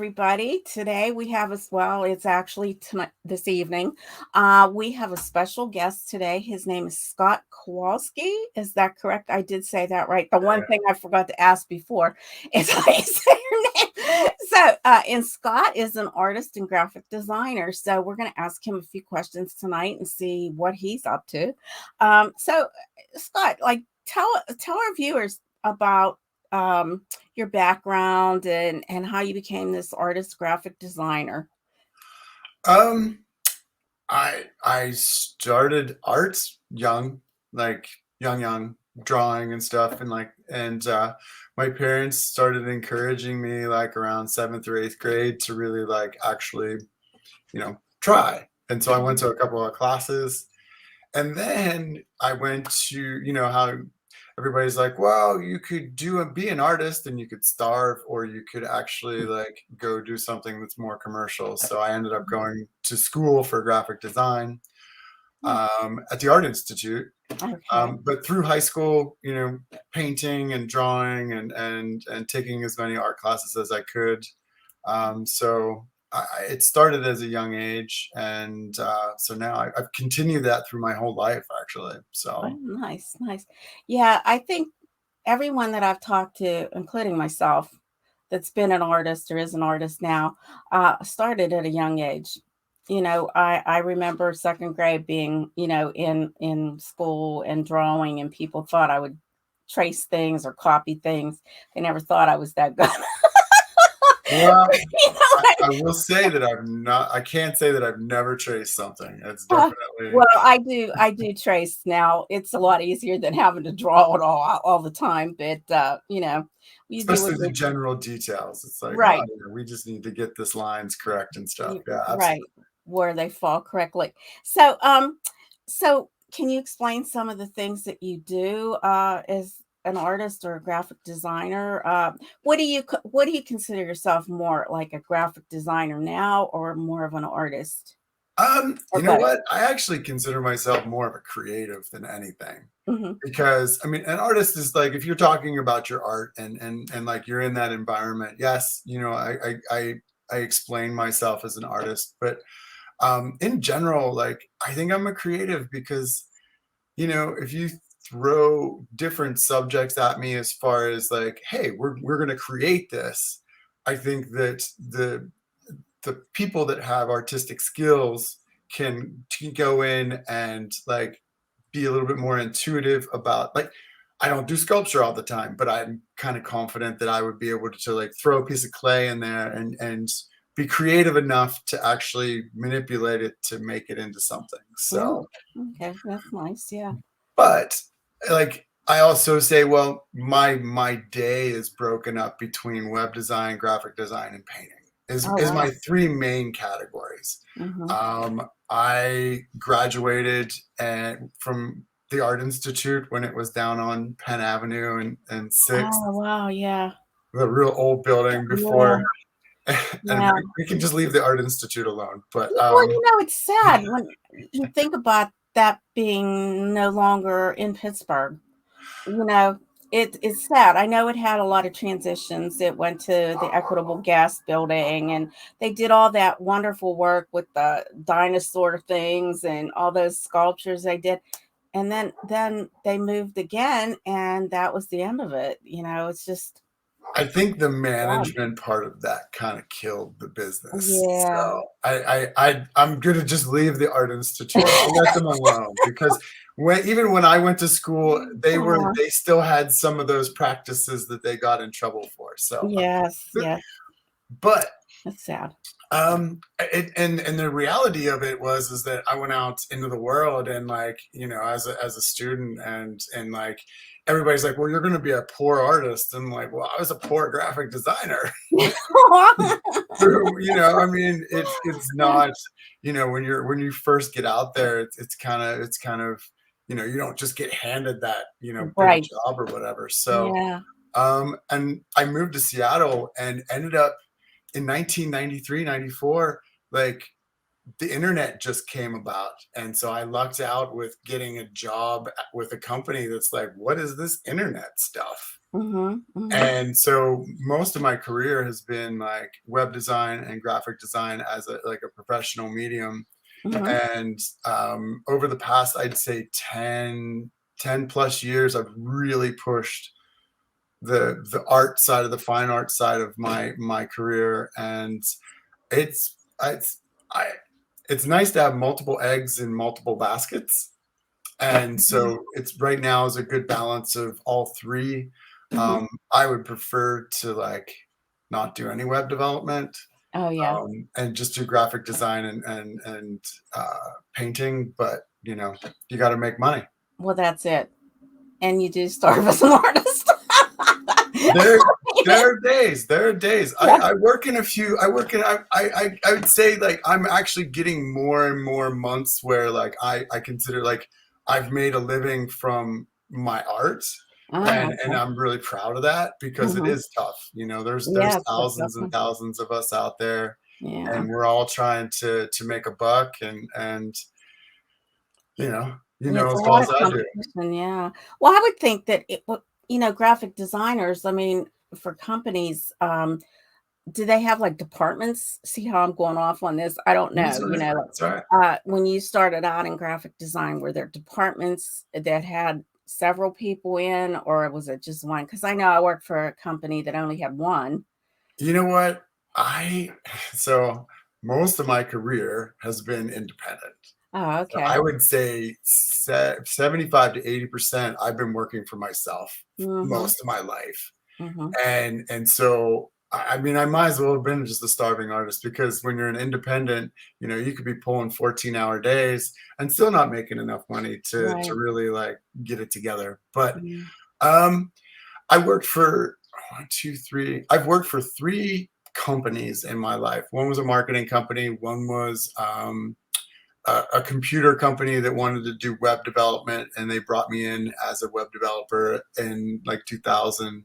everybody. Today we have as well, it's actually tonight, this evening. We have a special guest today. His name is Scott Kowalski. Is that correct? I did say that right. The one thing I forgot to ask before is how you say your name. And Scott is an artist and graphic designer. So, we're going to ask him a few questions tonight and see what he's up to. So, Scott, like, tell our viewers about your background and how you became this artist graphic designer. Um, I started art young, like young, drawing and stuff, and my parents started encouraging me like around seventh or eighth grade to really like actually, try. And so I went to a couple of classes, and then I went to, how everybody's like, well, you could be an artist and you could starve, or you could actually like go do something that's more commercial. So I ended up going to school for graphic design at the Art Institute. Okay. But through high school, painting and drawing and taking as many art classes as I could. It started as a young age, and so now I've continued that through my whole life, actually. Oh, So nice, nice. Yeah, I think everyone that I've talked to, including myself, that's been an artist or is an artist now, started at a young age. I remember second grade being, in school and drawing, and people thought I would trace things or copy things. They never thought I was that good. well, you know, I will say that I can't say that I've never traced something. It's definitely, well, I do trace now. It's a lot easier than having to draw it all the time, but, you do what especially the you general details. It's like, oh, right, we just need to get this lines correct and stuff. Yeah, right, absolutely. where they fall correctly. So can you explain some of the things that you do, as an artist or a graphic designer? What do you consider yourself more like a graphic designer now or more of an artist or You know both? what? I actually consider myself more of a creative than anything. Mhm. Because I mean, an artist is like, if you're talking about your art and like you're in that environment, yes, I explain myself as an artist, but in general, like I think I'm a creative because if you throw different subjects at me as far as like, hey, we're gonna create this, I think that the people that have artistic skills can go in and like be a little bit more intuitive about, like, I don't do sculpture all the time, but I'm kind of confident that I would be able to like throw a piece of clay in there and be creative enough to actually manipulate it to make it into something. Mm, So, okay, that's nice. Yeah. but like I also say, well, my day is broken up between web design, graphic design, and painting Oh, is wow. my three main categories. Mhm. I graduated from the Art Institute when it was down on Penn Avenue and Sixth, Oh, wow, yeah. the real old building Yeah, before. And yeah. we can just leave the Art Institute alone. But Well, it's sad when you think about that being no longer in Pittsburgh. You know, it's sad. I know it had a lot of transitions. It went to the Equitable Gas Building, and they did all that wonderful work with the dinosaur things and all those sculptures they did. And then they moved again, and that was the end of it. It's just I think the sad. management part of that kind of killed the business. Yeah. So I'm gonna just leave the Art Institute. I'll let them alone because even when I went to school, Uh, they still had some of those practices that they got in trouble for. So, yes, yes. but That's sad. and the reality of it is that I went out into the world and like as a student and like everybody's like, well, you're going to be a poor artist, and like, well, I was a poor graphic designer. I mean, it's not, when you first get out there, it's kind of you don't just get handed that big Right. job or whatever. So Yeah. and I moved to Seattle and ended up in 1993, 94, like the internet just came about. And so I lucked out with getting a job with a company that's like, what is this internet stuff? Mhm. Mhm. And so most of my career has been like web design and graphic design as a like a professional medium. Mhm. And over the past, I'd say 10 plus years, I've really pushed the art side of the fine art side of my career. And it's it's I it's nice to have multiple eggs in multiple baskets. And Mhm. so it's right now is a good balance of all three. Mhm. I would prefer to like not do any web development, Oh, yeah. and just do graphic design and painting. But you got to make money. Well, that's it. And you do starve as an artist. There, there are days. There are days. Yeah. I work in a few. I work in. I would say like I'm actually getting more and more months where like I consider like I've made a living from my art, Oh, and okay. I'm really proud of that because it Mhm. is tough. There's Yes, that's thousands and definitely. thousands of us out there, Yeah. and we're all trying to make a buck, and you Yeah, know it's a as well lot as of I do. competition, yeah. Well, I would think that graphic designers, I mean, for companies, do they have, like, departments? See how I'm going off on this? I don't That's know, all right. That's all right. when you started out in graphic design, were there departments that had several people in, or was it just one? Because I know I worked for a company that only had one. You know what? I so most of my career has been independent. Oh, So okay. I would say 75 to 80% I've been working for myself Mhm, most of my life. mhm. And so I mean I might as well have been just a starving artist because when you're an independent, you could be pulling 14-hour days and still not making enough money to Right. really like get it together. But Mm. um I worked for one, two, three. I've worked for three companies in my life. One was a marketing company. One was a computer company that wanted to do web development, and they brought me in as a web developer in like 2000.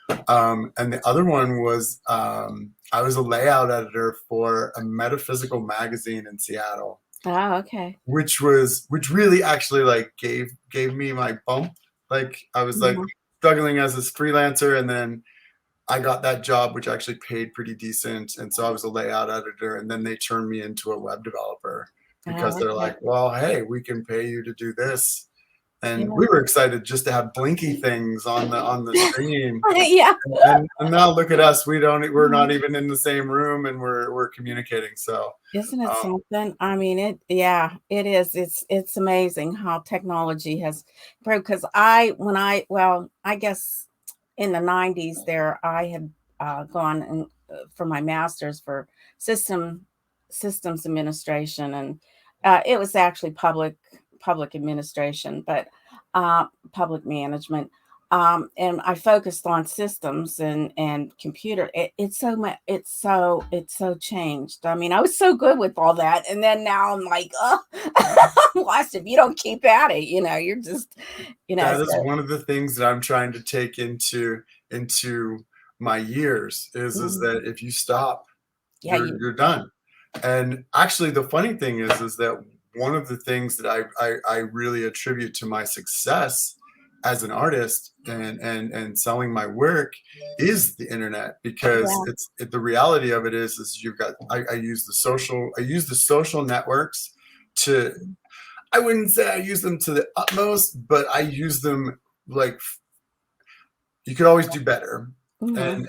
And the other one was I was a layout editor for a metaphysical magazine in Seattle, Oh, okay. which really actually like gave me my bump. Like I was like Mhm. struggling as a freelancer, and then I got that job, which actually paid pretty decent. And so I was a layout editor, and then they turned me into a web developer because Oh, they're okay. like, well, hey, we can pay you to do this. And Yeah. we were excited just to have blinky things on the screen. Yeah. And now look at us. We're Mhm. not even in the same room and we're communicating. So Isn't it um, something? I mean, yeah, it is. It's amazing how technology has improved. Because I guess in the 90s there, I had, gone and, for my master's for systems administration, and, it was actually public administration, but, public management. And I focused on systems and computer. It's so changed. I mean, I was so good with all that, and then now I'm like, oh, I'm lost if you don't keep at it. You're just, that is so one of the things that I'm trying to take into my years is mhm. that if you stop, Yeah, you're done. And actually, the funny thing is that one of the things that I really attribute to my success as an artist and selling my work is the internet because yeah, the reality of it is you've got I use the social networks to I wouldn't say I use them to the utmost, but I use them like you could always do better. mhm,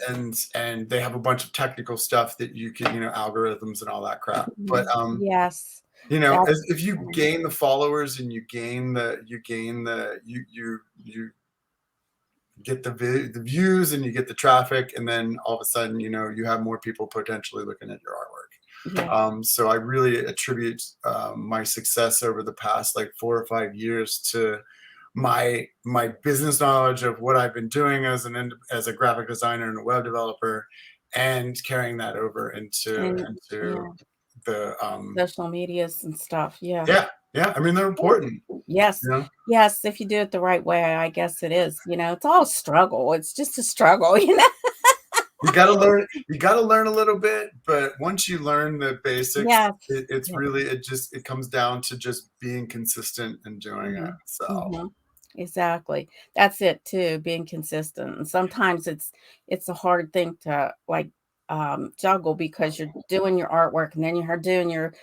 And they have a bunch of technical stuff that you can, algorithms and all that crap. But mhm. Yes, as that's if you funny. gain the followers and you get the views and you get the traffic, and then all of a sudden, you have more people potentially looking at your artwork. Yeah, So I really attribute my success over the past like 4 or 5 years to my business knowledge of what I've been doing as a graphic designer and a web developer, and carrying that over into and yeah, the social medias and stuff. Yeah. yeah, yeah. I mean, they're Yeah. important. Yes. You know, Yes, if you do it the right way, I guess it is. It's all struggle. It's just a struggle. you gotta learn a little bit, but once you learn the basics, Yes. it's Yeah. really it comes down to just being consistent and doing it. Mhm. So Mhm. exactly. That's it too, being consistent. And sometimes it's a hard thing to like juggle because you're doing your artwork and then you're doing your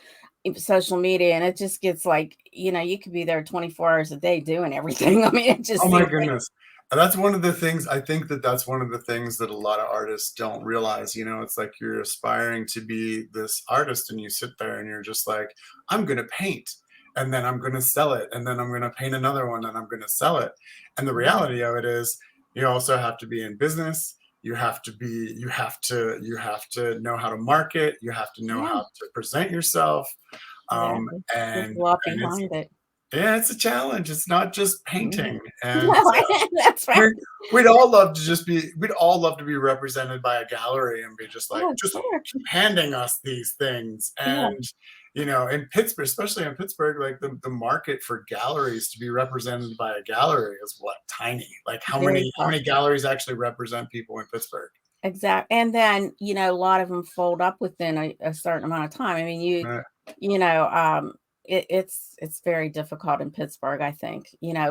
social media and it just gets like, you could be there 24 hours a day doing everything. I mean, it Oh just my seems like goodness. And that's one of the things, I think that that's one of the things that a lot of artists don't realize. It's like you're aspiring to be this artist and you sit there and you're just like, I'm going to paint and then I'm going to sell it and then I'm going to paint another one and I'm going to sell it. And the right, reality of it is you also have to be in business. You have to know how to market. You have to know yeah, how to present yourself. Um, exactly. There's a and, lot and it's, behind it. yeah, it's a challenge. It's not just Mhm. painting. And No, that's right. we're we'd all love to be represented by a gallery and be just like, Oh, just sure. keep handing us these things. Yeah, And in Pittsburgh, especially in Pittsburgh, like the market for galleries to be represented by a gallery is what, tiny. Like how very many how tough. many galleries actually represent people in Pittsburgh? Exact and then, a lot of them fold up within a certain amount of time. I mean, Uh, you know, it's very difficult in Pittsburgh, I think,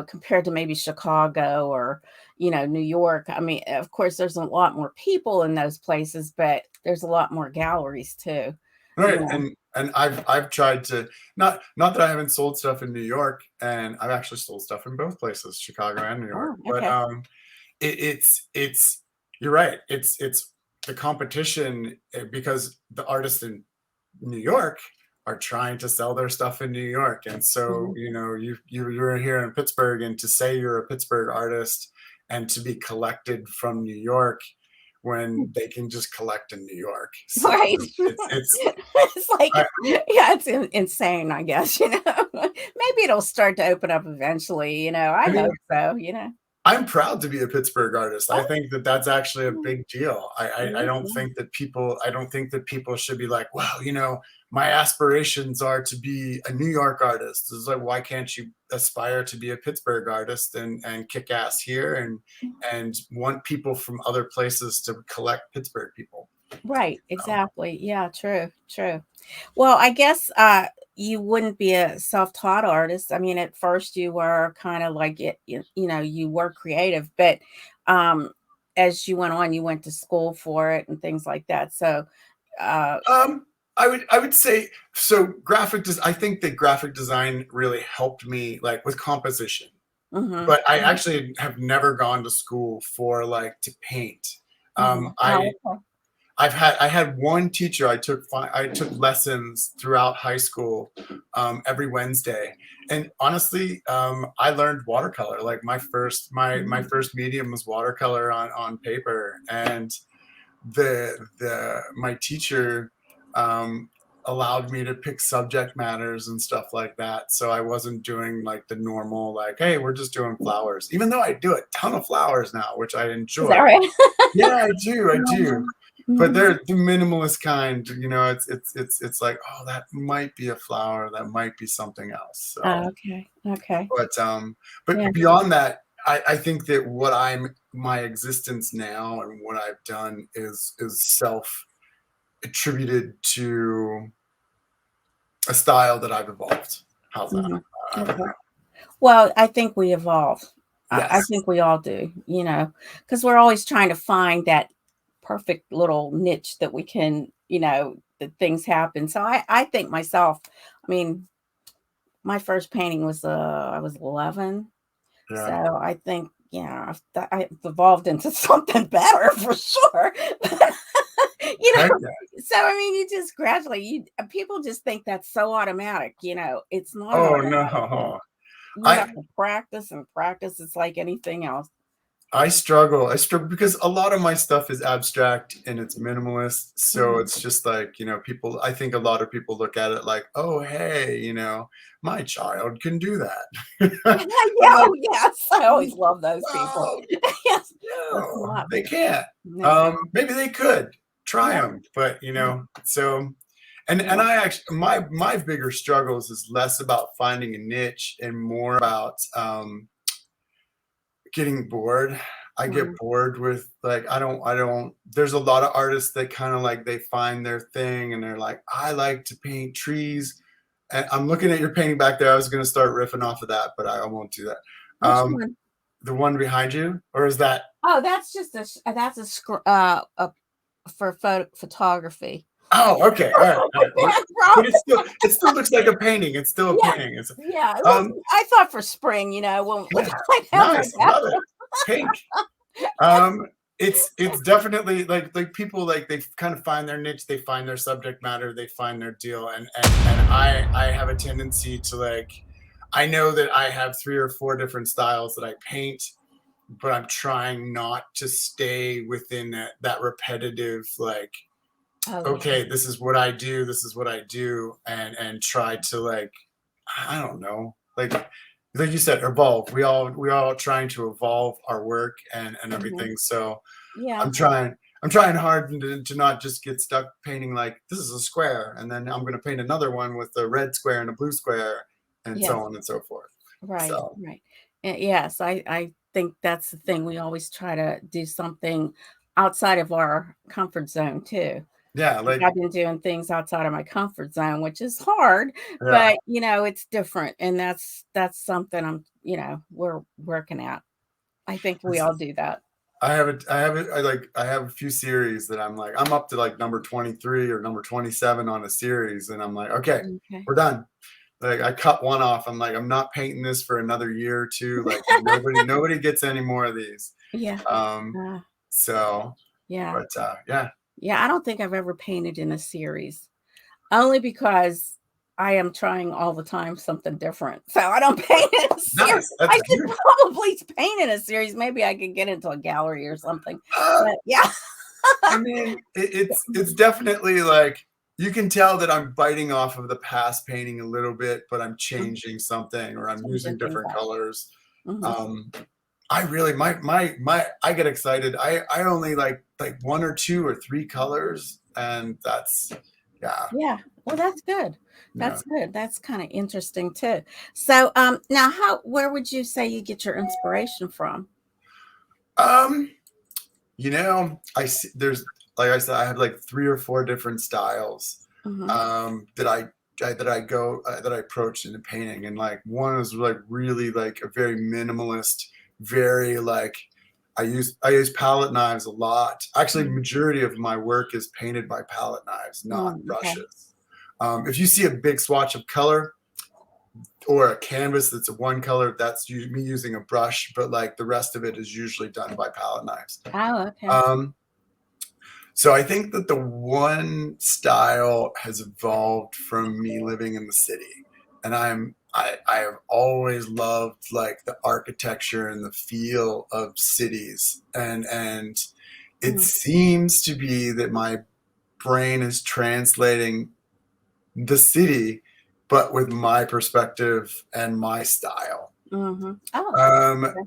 compared to maybe Chicago or, New York. I mean, of course, there's a lot more people in those places, but there's a lot more galleries too, you right. know. And I've tried to, not that I haven't sold stuff in New York, and I've actually sold stuff in both places, Chicago and New York. Oh, But okay. it's you're right. It's the competition, because the artists in New York are trying to sell their stuff in New York, and so Mhm. you're here in Pittsburgh, and to say you're a Pittsburgh artist and to be collected from New York when they can just collect in New York. So Right. it's It's like, I, yeah, it's insane, I guess, Maybe it'll start to open up eventually, I I mean, hope so. I'm proud to be a Pittsburgh artist. I Oh, think that that's actually a mm, big deal. I yeah, don't yeah. think that people should be like, well, my aspirations are to be a New York artist. It's like, why can't you aspire to be a Pittsburgh artist and kick ass here and want people from other places to collect Pittsburgh people? Right, Um, exactly. Yeah, true, true. Well, I guess, you wouldn't be a self-taught artist. I mean, at first you were kinda like you were creative, but, um, as you went on, you went to school for it and things like that. So, uh um, I would say so. I think that graphic design really helped me, like, with composition. mhm, But I mhm, actually have never gone to school for, like, to paint. mhm. I Oh, okay. I had one teacher. I took lessons throughout high school, every Wednesday, and honestly, I learned watercolor. Like my Mhm. first medium was watercolor on paper, and the my teacher um, allowed me to pick subject matters and stuff like that. So I wasn't doing like the normal, like, hey, we're just doing flowers, even though I do a ton of flowers now, which I Is that enjoy. right? Yeah, I do. Mhm, But mhm. they're the minimalist kind. It's like, oh, that might be a flower, that might be something else. So Oh, okay, okay. but Yeah, beyond that, I think that my existence now and what I've done is self attributed to a style that I've evolved. How's that? mhm. Um, Okay. Well, I think we evolve. I yes. think we all do, because 'cause we're always trying to find that perfect little niche that we can, that things happen. So I think myself, I mean, my first painting was, I was 11. So Yeah. I think, I've evolved into something better for sure. You Heck know, yeah. so I mean, you just gradually people just think that's so automatic, it's not Oh automatic. no. You have I to practice and practice. It's like anything else. I struggle because a lot of my stuff is abstract and it's minimalist. So Mhm. it's just like, I think a lot of people look at it like, oh, hey, my child can do that. Yeah, I'm like, oh, yes, I always love those people. well, Yes, it's no, not they can't. no. Maybe they could try Yeah, them, but yeah, so, and yeah, I actually, my bigger struggles is less about finding a niche and more about getting bored. I get mhm, bored with, like, I don't there's a lot of artists that kind of like they find their thing and they're like, I like to paint trees. And I'm looking at your painting back there. I was going to start riffing off of that, but I won't do that. Which Um, one? the one behind you, or is that? Oh, that's just a for photography. Oh, okay, all right, all right. That's But wrong. it still looks like a painting. It's still a Yeah, painting. It's yeah. Well, um, I thought for spring, when yeah, I have like nice. I that. love it. Pink. Um, it's definitely like people like they kind of find their niche, they find their subject matter, they find their deal, and I have a tendency to like, I know that I have 3 or 4 different styles that I paint, but I'm trying not to stay within that repetitive like, Oh yeah. okay, this is what I do, this is what I do, and try to like, I don't know, like you said, evolve. We all trying to evolve our work and Mhm. everything. So Yeah. I'm trying hard to not just get stuck painting like this is a square, and then I'm going to paint another one with a red square and a blue square, and so Yes. on and so forth. Right. So Right. Yes, I think that's the thing. We always try to do something outside of our comfort zone too. yeah, Like, like I've been doing things outside of my comfort zone, which is hard, yeah, but, it's different, and that's something we're working at. I think we it's, all do that. I have a few series that I'm like I'm up to like number 23 or number 27 on a series, and I'm like, okay, Okay. we're done. Like I cut one off. I'm like, I'm not painting this for another year or two. Like nobody gets any more of these. Yeah. Um, Uh, so, yeah. but yeah, Yeah, I don't think I've ever painted in a series, only because I am trying all the time something different. So I don't paint in a series. nice. That's I should beautiful. probably paint in a series. Maybe I could get into a gallery or something. Uh, But yeah. I mean, it's definitely like you can tell that I'm biting off of the past painting a little bit, but I'm Mhm. changing something or I'm Changing using things different up. colors. Mhm. Um, I really my I get excited. I only like 1 or 2 or 3 colors, and that's yeah, Yeah. Well, that's good. yeah. That's good. That's kind of interesting too. So, now where would you say you get your inspiration from? Um, I see there's like I said, I have like 3 or 4 different styles Mhm. that I approach into painting, and like one is like really like a very minimalist, very like I use palette knives a lot. Actually, Mhm. majority of my work is painted by palette knives, not Okay. brushes. If you see a big swatch of color or a canvas that's a one color, that's me using a brush, but like the rest of it is usually done by palette knives. Oh, okay. Um, so I think that the one style has evolved from me living in the city, and I have always loved like the architecture and the feel of cities, and it Mm. seems to be that my brain is translating the city, but with my perspective and my style. Mhm. Oh, Um, okay.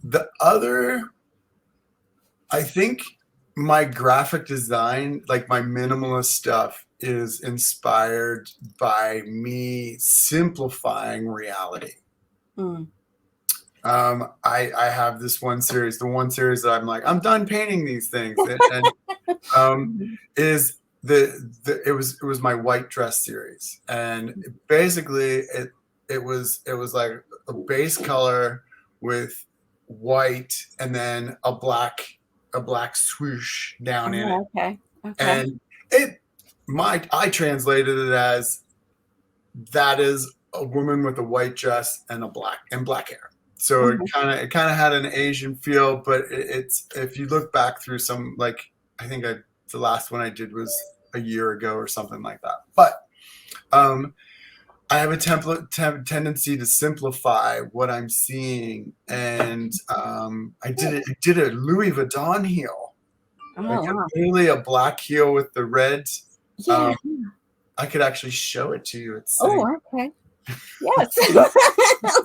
the other I think my graphic design, like my minimalist stuff, is inspired by me simplifying reality. Mm. I have this one series, the one series that I'm like, I'm done painting these things, and um, Mhm. is it was my white dress series, and basically it was like a base color with white and then a black swoosh down in it, Oh, okay. Okay. and I translated it as that is a woman with a white dress and black hair. So it Mhm. kind of had an Asian feel, but it's if you look back through some like I think the last one I did was a year ago or something like that. But um, I have a tendency to simplify what I'm seeing, and I did a Louis Vuitton heel, like Oh, wow. really a black heel with the red. Yeah. Um, I could actually show it to you. It's sitting. Oh, okay. Yes.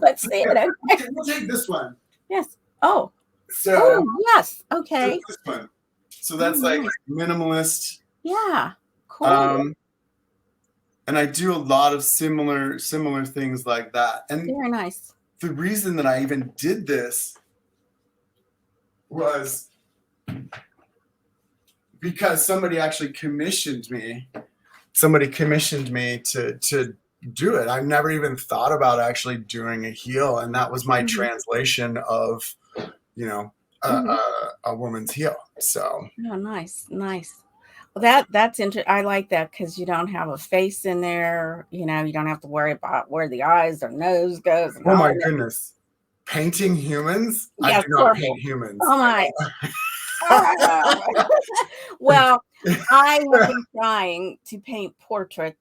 Let's see it. Okay. We'll take this one. Yes. Oh. So Oh, yes. just Okay. this one. So Oh, that's like nice. minimalist. Yeah. Cool. Um, and I do a lot of similar things like that. And Very nice. the reason that I even did this was because somebody commissioned me to do it. I've never even thought about actually doing a heel, and that was my translation of, you know, a woman's heel. So Oh, nice, nice. Well, that's interesting. I like that because you don't have a face in there. You know, you don't have to worry about where the eyes or nose goes and oh all my that. goodness, painting humans? I Yes, do not paint horrible. humans. Oh my. Well, I have been trying to paint portrait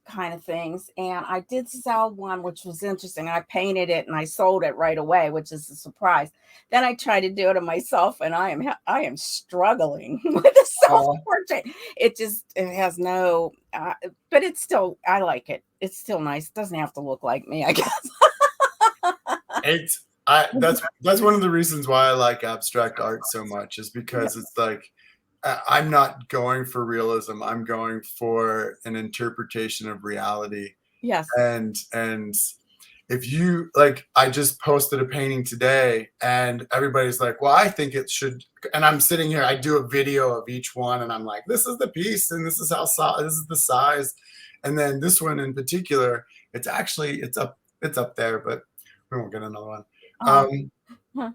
kind of things, and I did sell one, which was interesting. I painted it and I sold it right away, which is a surprise. Then I tried to do it on myself, and I am struggling with the self Oh, portrait. It has no, but it's still I like it. It's still nice. It doesn't have to look like me, I guess. it's that's one of the reasons why I like abstract art so much, is because it's like I'm not going for realism. I'm going for an interpretation of reality. Yes. And if you like, I just posted a painting today and everybody's like, well, I think it should, and I'm sitting here, I do a video of each one and I'm like, this is the piece and this is this is the size. And then this one in particular, it's up there, but we won't get another one. Oh, um huh.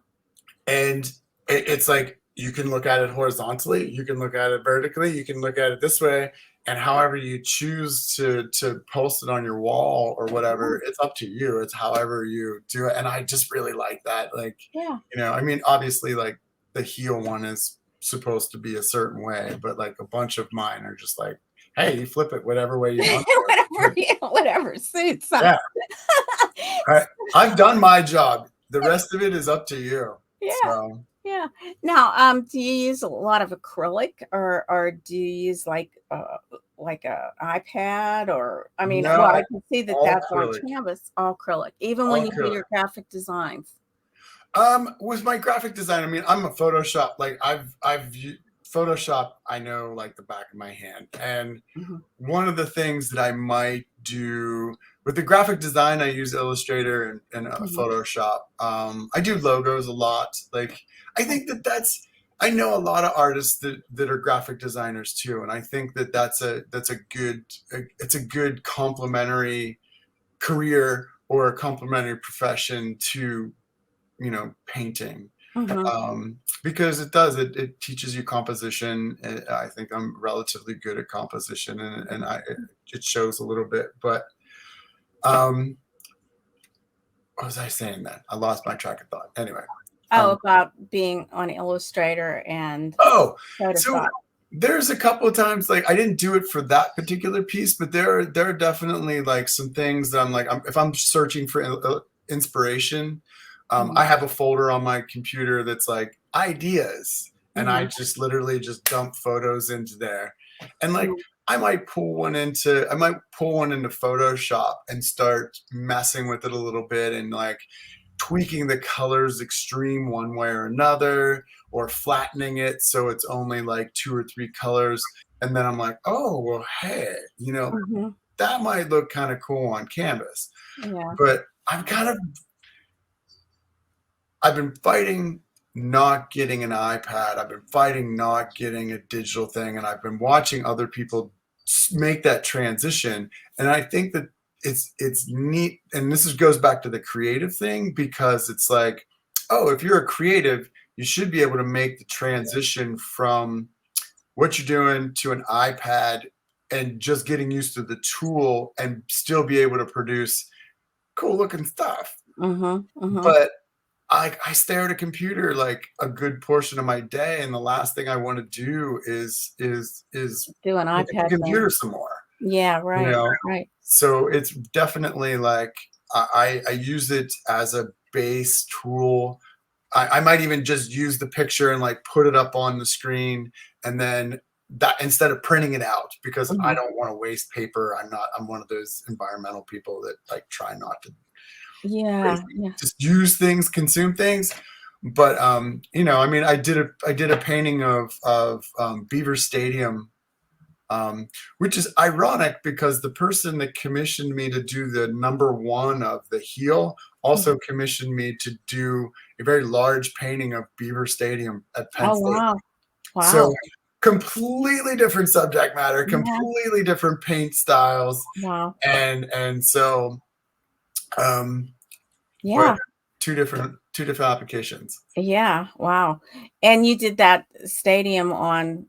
and it's like, you can look at it horizontally, you can look at it vertically, you can look at it this way, and however you choose to post it on your wall or whatever, it's up to you. It's however you do it, and I just really like that. Like, Yeah. I mean, obviously, like the heel one is supposed to be a certain way, but like a bunch of mine are just like, hey, you flip it whatever way you want to. Whatever, yeah, whatever suits. Yeah, I've done my job. The rest of it is up to you. Yeah. So Yeah. Now, do you use a lot of acrylic or do you use like a iPad or I mean, no, well, I can see that all that's on acrylic, canvas, all acrylic, even when all you do acrylic. your graphic designs. With my graphic design, I mean, I'm a Photoshop. Like Photoshop, I know like the back of my hand. And Mhm, one of the things that I might do with the graphic design, I use Illustrator and mhm. Photoshop. I do logos a lot. Like, I think that I know a lot of artists that are graphic designers too, and I think that that's a good, it's a good complementary career or a complementary profession to, painting. Mhm. Because it teaches you composition. I think I'm relatively good at composition, and it shows a little bit. But um, what was I saying then? I lost my track of thought. Anyway, Oh, um, about being on Illustrator and oh, so Photoshop. there's a couple of times like I didn't do it for that particular piece, but there are definitely like some things that I'm like, if I'm searching for inspiration, I Mhm, have a folder on my computer that's like ideas, and I mhm, just literally just dump photos into there, and like mhm, I might pull one into Photoshop and start messing with it a little bit and like tweaking the colors extreme one way or another, or flattening it so it's only like two or three colors. And then I'm like, oh, well, hey, mhm. that might look kind of cool on canvas. Yeah. But I've been fighting not getting an iPad. I've been fighting not getting a digital thing. And I've been watching other people make that transition. And I think that it's neat. And goes back to the creative thing, because it's like, oh, if you're a creative, you should be able to make the transition from what you're doing to an iPad and just getting used to the tool and still be able to produce cool looking stuff. Mhm, mhm. But I stare at a computer like a good portion of my day, and the last thing I want to do is Do an look at the iPad thing. computer some more. Yeah, You right, know, right. so it's definitely like I use it as a base tool. I might even just use the picture and like put it up on the screen, and then that, instead of printing it out, because I Mhm. don't want to waste paper. I'm one of those environmental people that like try not to Yeah, crazy. yeah. Just use things, consume things. But I mean, I did a painting of Beaver Stadium, which is ironic because the person that commissioned me to do the number one of the heel Mhm. also commissioned me to do a very large painting of Beaver Stadium at Penn Oh, State. wow. So Wow. completely different subject matter, Yeah. completely different paint styles, Wow. and so but Yeah. two different applications. Yeah. Wow. And you did that stadium on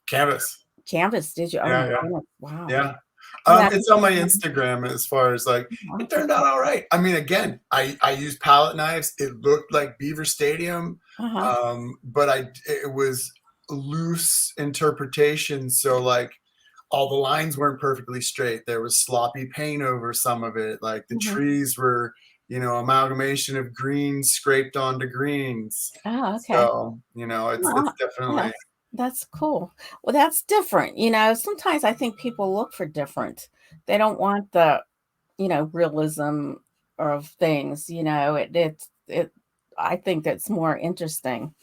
Canvas. canvas, did you? Oh Yeah, my yeah, goodness. Wow. yeah. And that's It's on my Instagram as far as like it turned out all right. I mean, again, I used palette knives. It looked like Beaver Stadium, uh-huh. but it was loose interpretation. So like all the lines weren't perfectly straight. There was sloppy paint over some of it. Like the Mhm. trees were, amalgamation of greens scraped onto greens. Oh, okay. So, it's Well, definitely. that's cool. Well, that's different. Sometimes I think people look for different. They don't want the, realism of things, I think that's more interesting.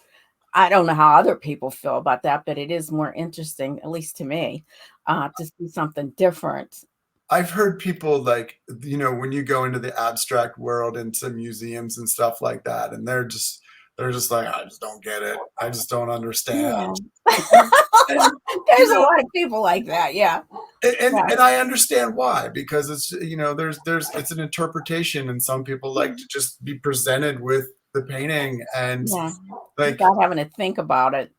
I don't know how other people feel about that, but it is more interesting, at least to me, to see something different. I've heard people like, when you go into the abstract world into museums and stuff like that, and they're just like, I just don't get it. I just don't understand. Yeah. And, and There's you a know, lot of people like that. Yeah. and Yeah. I understand why, because it's there's it's an interpretation, and some people like to just be presented with the painting, and Yeah. like, Without having to think about it.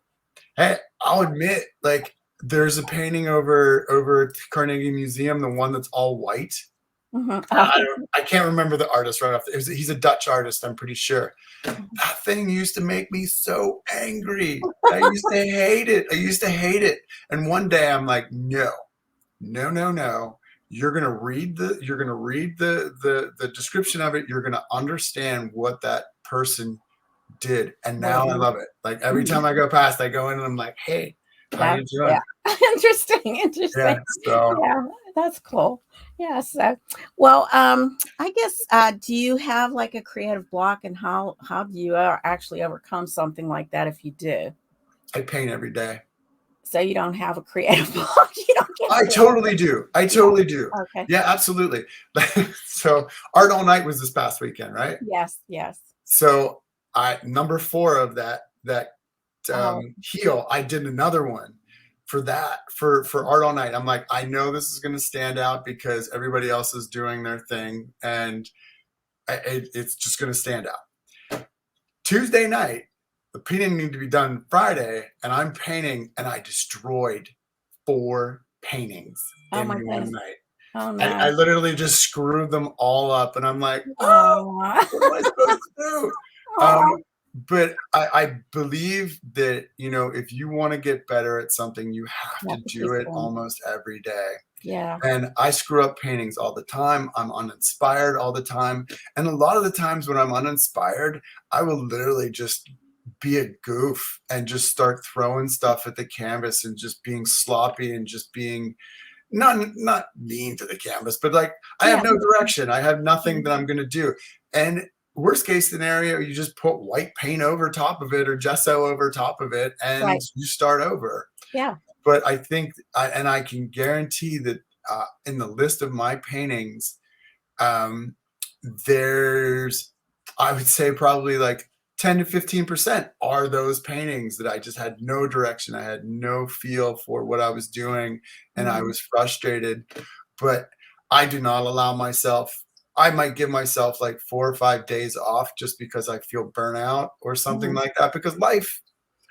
hey, I'll admit, like, there's a painting over at Carnegie Museum, the one that's all white. Mhm. I can't remember the artist right off. He's a Dutch artist, I'm pretty sure. That thing used to make me so angry. I used to hate it. I used to hate it. And one day I'm like, no, no, no, no. You're gonna read the description of it. You're gonna understand what that person did. And What it now I means. love it. Like every Mhm. time I go past, I go in and I'm like, hey, how you That's doing? yeah. Interesting, interesting. Yeah. So Yeah, that's cool. Yeah, so well, I guess, do you have, like, a creative block, and how do you, actually overcome something like that if you do? I paint every day. So you don't have a creative block? You don't get I creative? totally do. I Yeah. totally do. Okay. Yeah, absolutely. So Art All Night was this past weekend, right? Yes, yes. So I number four of that Oh, heel, I did another one for Art All Night. I'm like, I know this is going to stand out because everybody else is doing their thing, and it's just going to stand out. Tuesday night, the painting needed to be done Friday, and I'm painting, and I destroyed 4 paintings oh my in one goodness. night. Oh, I no. literally just screwed them all up, and I'm like, oh, Aw. what am I supposed to do? Aw. But I believe that, if you want to get better at something, you have You to have to do keep it going. almost every day. Yeah. And I screw up paintings all the time. I'm uninspired all the time. And a lot of the times when I'm uninspired, I will literally just be a goof and just start throwing stuff at the canvas and just being sloppy and just being not mean to the canvas, but like I Yeah. have no direction. I have nothing Mhm. that I'm going to do. And worst case scenario, you just put white paint over top of it or gesso over top of it and Right. you start over. Yeah. But I think, I can guarantee that in the list of my paintings, um, there's, I would say probably like 10 to 15% are those paintings that I just had no direction. I had no feel for what I was doing and I Mhm. was frustrated. But I do not allow myself, I might give myself like 4 or 5 days off just because I feel burnout or something Mhm. like that because life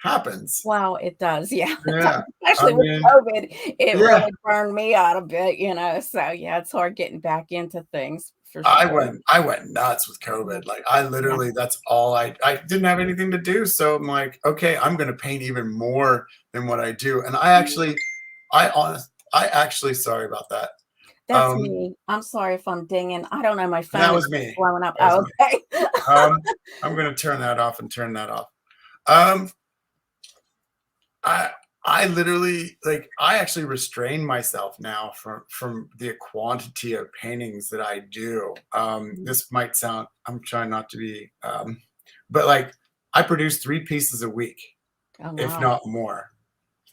happens. Well, it does, yeah, it does, Yeah. I especially with mean, COVID, it yeah. really burned me out a bit, so, yeah, it's hard getting back into things for I sure. went I went nuts with Yeah, COVID. Like I yeah, literally that's all I didn't have anything to do. So I'm like, okay, I'm gonna paint even more than what I do. And I actually sorry about that. that's Um me. I'm sorry if I'm dinging. I don't know, my that phone is was me. blowing up. That was Oh, me. okay. I'm gonna turn that off and turn that off. Um I I literally like I actually restrain myself now from the quantity of paintings that I do. Mhm. This might sound I'm trying not to be but like I produce 3 pieces a week, Oh, if wow. not more.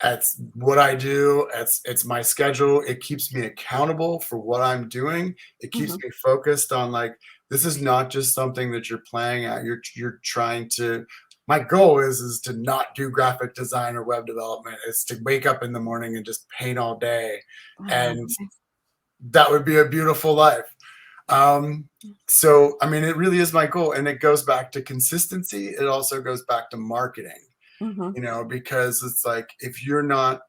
That's what I do. It's my schedule. It keeps me accountable for what I'm doing. It keeps Mhm. me focused on like this is not just something that you're playing at. You're trying to my goal is to not do graphic design or web development. It's to wake up in the morning and just paint all day, Wow. and that would be a beautiful life. So I mean, it really is my goal, and it goes back to consistency. It also goes back to marketing, Mhm. because it's like, if you're not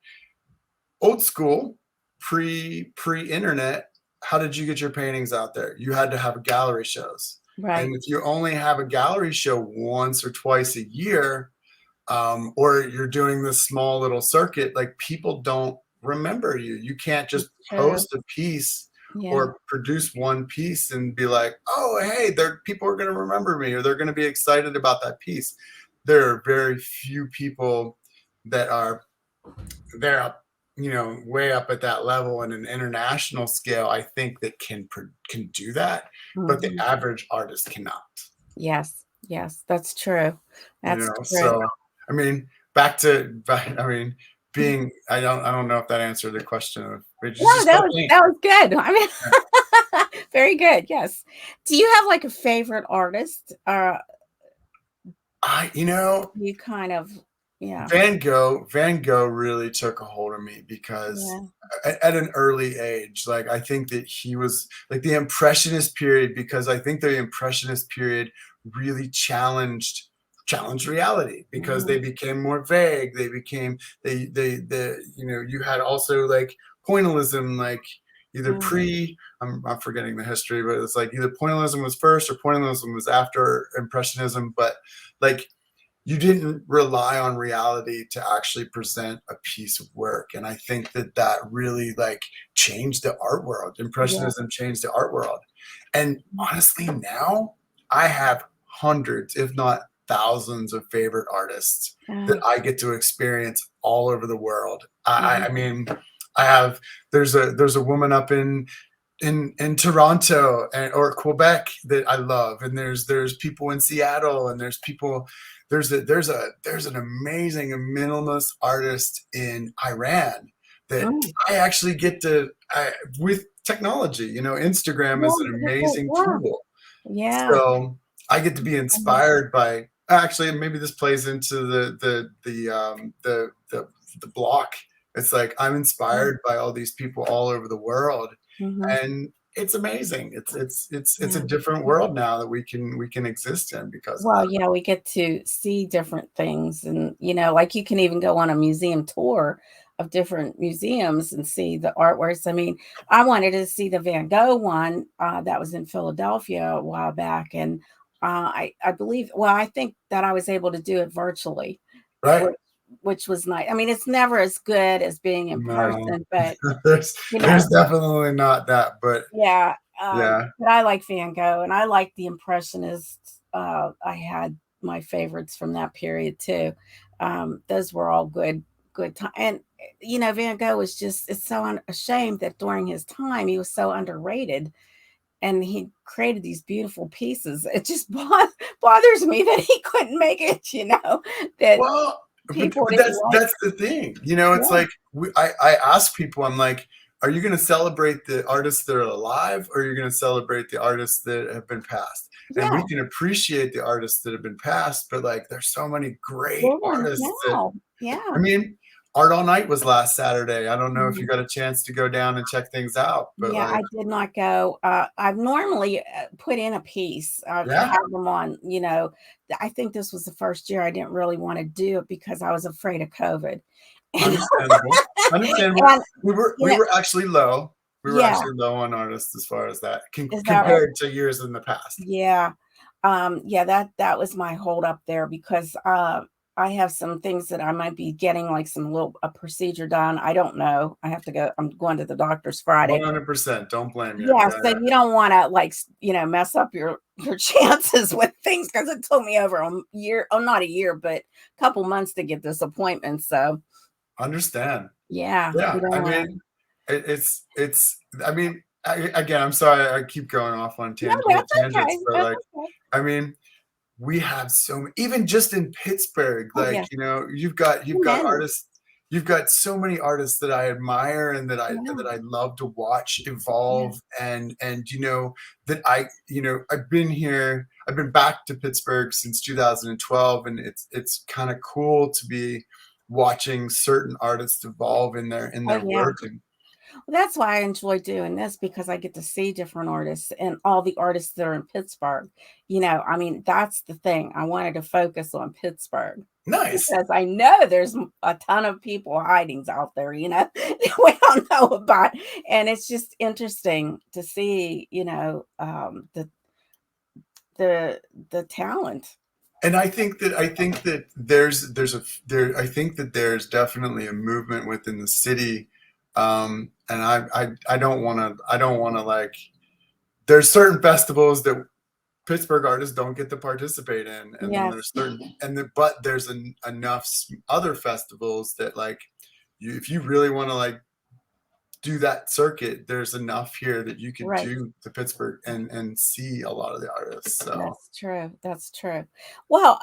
old school, pre-internet, how did you get your paintings out there? You had to have gallery shows. Right. And if you only have a gallery show once or twice a year, or you're doing this small little circuit, like, people don't remember you. You can't just It's true. post a piece Yeah. or produce one piece and be like, oh, hey, people are going to remember me, or they're going to be excited about that piece. There are very few people that are there up, way up at that level in an international scale, I think, that can do that, but the Mhm. average artist cannot. Yes. Yes, that's true. That's true. So I mean, I mean, being I don't know if that answered the question of, but you No, just that go was paint. that was good. I Yeah. mean, very good, yes. Do you have, like, a favorite artist? I you know You kind of yeah, Van Gogh really took a hold of me, because yeah. at an early age, like, I think that he was like the Impressionist period, because I think the Impressionist period really challenged reality, because Mhm, they became more vague. They became you had also like pointillism, like either mhm. I'm forgetting the history, but it's like either pointillism was first or pointillism was after Impressionism, but like, you didn't rely on reality to actually present a piece of work. And I think that really, like, changed the art world. Yeah. Impressionism changed the art world. And Mhm. honestly, now I have hundreds, if not thousands, of favorite artists that Oh, I get to experience all over the world. I, mhm. I mean, I have there's a woman up in Toronto, or Quebec, that I love, and there's people in Seattle, and there's an amazing minimalist artist in Iran that Mm. I actually get to, with technology, Instagram is Yeah, an yeah, amazing yeah. tool. Yeah. So I get to be Mhm. inspired by, actually, maybe this plays into the block. It's like, I'm Mm, inspired by all these people all over the world, mhm. and it's amazing. It's a Yeah. different world now that we can exist in because of Well, that. yeah, we get to see different things and, like, you can even go on a museum tour of different museums and see the artworks. I mean, I wanted to see the Van Gogh one, that was in Philadelphia a while back, and, I believe well, I think that I was able to do it virtually, Right? which which was nice. I mean, it's never as good as being in No, person, but, there's you know there's definitely not that, but yeah, yeah. but I like Van Gogh, and I like the Impressionists. I had my favorites from that period too. Those were all good time. And Van Gogh was just it's so a shame that during his time he was so underrated, and he created these beautiful pieces. It just bothers me that he couldn't make it. That Well, but people but didn't like. that's the thing. It's Yeah, like, I ask people, I'm like, "Are you gonna celebrate the artists that are alive, or are you gonna celebrate the artists that have been passed?" And yeah, we can appreciate the artists that have been passed, but, like, there's so many great good ones artists that, now. Yeah. I mean, Art All Night was last Saturday. I don't know if you Mhm. got a chance to go down and check things out, but, Yeah, like, I did not go. I've normally, put in a piece, to yeah, have them on, I think this was the first year I didn't really wanna do it because I was afraid of COVID. And understandable, understandable. and, We you know were actually low. We were yeah, actually low on artists as far as that, is that right? compared to years in the past. Yeah. Yeah, that was my hold up there because, I have some things that I might be getting, like, some little a procedure done. I don't know. I have to go I'm going to the doctor's Friday. 100%, don't blame you. Yeah, Yeah, so you don't wanna, like, mess up your chances with things because it took me over a year oh, not a year, but a couple months to get this appointment, so, understand. yeah, Yeah, you don't I wanna mean, I mean, again, I'm sorry I keep going off on No, that's tangents, okay, but, that's like, okay. I mean, we have so even just in Pittsburgh, Oh, like, yeah, you've got too many. artists. you've got so many artists that I admire and that Yeah, I love to watch yeah. evolve, and that I've been here, I've been back to Pittsburgh since 2012, and it's kind of cool to be watching certain artists evolve in Oh, their yeah. work. And Well, that's why I enjoy doing this because I get to see different artists and all the artists that are in Pittsburgh. I mean, that's the thing. I wanted to focus on Pittsburgh nice. because I know there's a ton of people hidings out there, that we don't know about. And it's just interesting to see, the talent. And I think that I think that there's definitely a movement within the city, and I don't want to like. There's certain festivals that Pittsburgh artists don't get to participate in, and then Yes, there's certain but there's enough other festivals that like if you really want to like do that circuit, there's enough here that you could right. do to Pittsburgh and see a lot of the artists. So That's true. That's true. Well,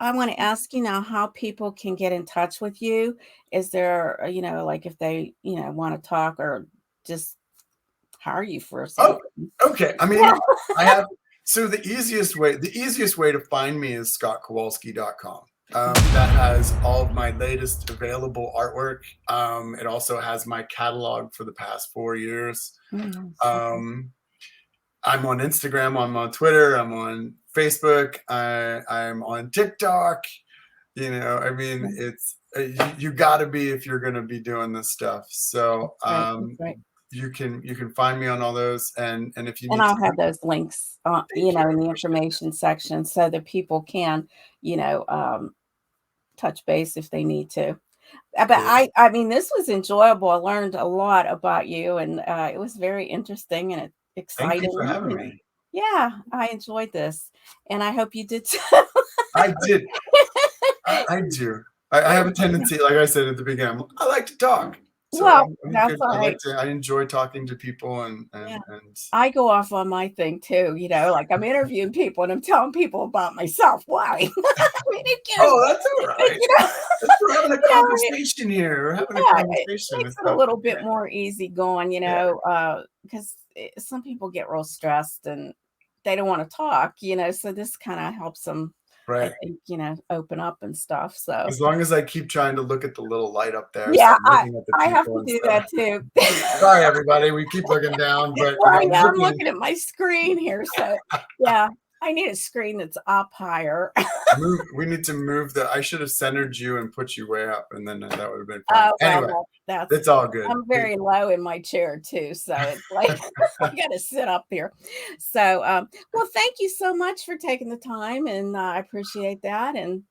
I want to ask you now how people can get in touch with you. Is there, like if they, want to talk or just hire you for oh, something? okay. I mean, Yeah. I have so the easiest way to find me is scottkowalski.com. That has all of my latest available artwork. It also has my catalog for the past 4 years. Yes. Um, I'm on Instagram, I'm on Twitter, I'm on Facebook, I'm on TikTok. I mean, Okay. it's you got to be if you're going to be doing this stuff. That's So right. That's right. you can find me on all those, and if you And need I'll to, have those links, thank you, I in the appreciate it. information section so that people can, you know, um, touch base if they need to. But Cool. I mean, this was enjoyable. I learned a lot about you, and it was very interesting and Thank you for exciting. having me. Yeah, I enjoyed this, and I hope you did too. I did. I do. I have a tendency, like I said at the beginning, I like to talk. So Well, I'm that's good. all right. I enjoy talking to people Yeah. and I go off on my thing too, like I'm interviewing people and I'm telling people about myself. Why? I mean, who cares? oh, that's all right. You know, We're having a you know, it, conversation here. We're having a yeah, it conversation. makes It's it a not little bit yeah, more easy going, yeah, because some people get real stressed and they don't want to talk, so this kind of helps them, I right. think, open up and stuff. So As long as I keep trying to look at the little light up there, so yeah, I'm looking at the I have people to do instead of that too. sorry everybody, we keep looking down, but Well, I'm yeah, I'm looking. looking at my screen here, so yeah, I need a screen that's up higher. We need to move the. I should have centered you and put you way up, and then that would have been fine. Oh, well, Anyway, that's it's all good. I'm very low in my chair too, so it's like I gotta sit up here. So, well, thank you so much for taking the time, and I appreciate that. And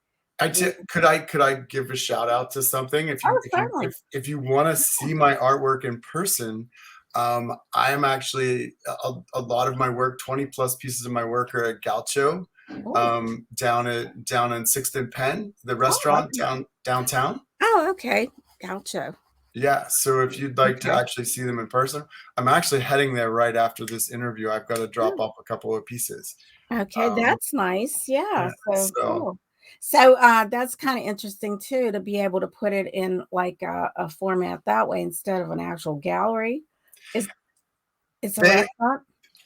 we, Could I give a shout out to something? oh, certainly. If you want to see my artwork in person, I am actually a lot of my work, 20 plus pieces of my work are at Gaucho, Oh, down in Sixth and Penn, the oh, restaurant okay. downtown. Oh, okay. Gaucho. Yeah, so if you'd like to Okay. actually see them in person, I'm actually heading there right after this interview. I've got to drop Oh, off a couple of pieces. okay, Um, that's nice. Yeah, yeah, so so cool. So, that's kinda interesting too to be able to put it in like a format that way instead of an actual gallery. Is it's a they restaurant?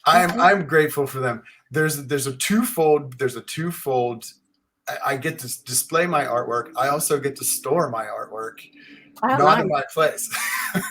Okay. I'm grateful for them. There's a twofold. I get to display my artwork. I also get to store my artwork, Oh, not in nice. my place,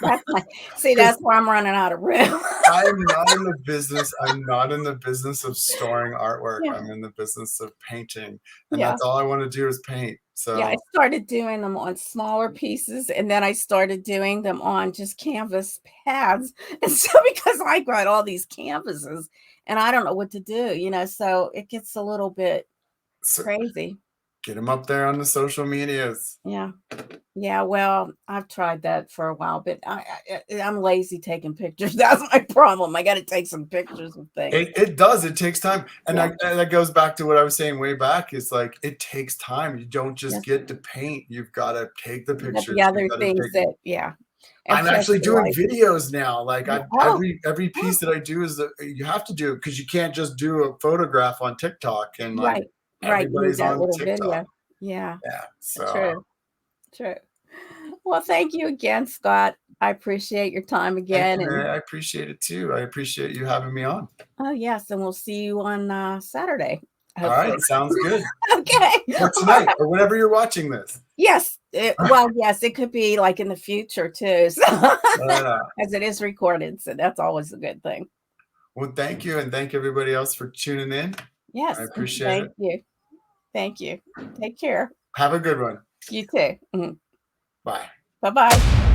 That's nice. See, because that's why I'm running out of room. I'm not in the business. I'm not in the business of storing artwork. Yeah, I'm in the business of painting, and yeah, that's all I want to do is paint. yeah, I So started doing them on smaller pieces, and then I started doing them on just canvas pads, and so because I got all these canvases, and I don't know what to do, so it gets a little bit so crazy. get them up there on the social medias. Yeah. Yeah, well, I've tried that for a while, but I'm lazy taking pictures. That's my problem. I gotta take some pictures of things. It does. It takes time, Yeah, and that goes back to what I was saying way back. Is like it takes time. You don't yeah. just get to paint. You've got to take the You got the pictures. You've other got to things take. that yeah, and I'm plus actually the doing lighting. videos now. Like Yeah. I Oh, every oh, piece that I do is that you have to do it because you can't just do a photograph on TikTok and like right, right, you need everybody's that on little TikTok. video. Yeah, Yeah. So true, true. Well, thank you again, Scott. I appreciate your time Thank again. you, And Mary. I appreciate it too. I appreciate you having me on. oh, yes, and we'll see you on Saturday, All hopefully. right, sounds good. Okay. Or tonight, or whenever you're watching this. Yes. Well, yes, it could be like in the future too. So, Uh, as it is recorded, so that's always a good thing. well, thank you, and thank everybody else for tuning in. I Yes. appreciate Thank it. you. Thank you. Take care. Have a good one. You too. Bye. Bye bye.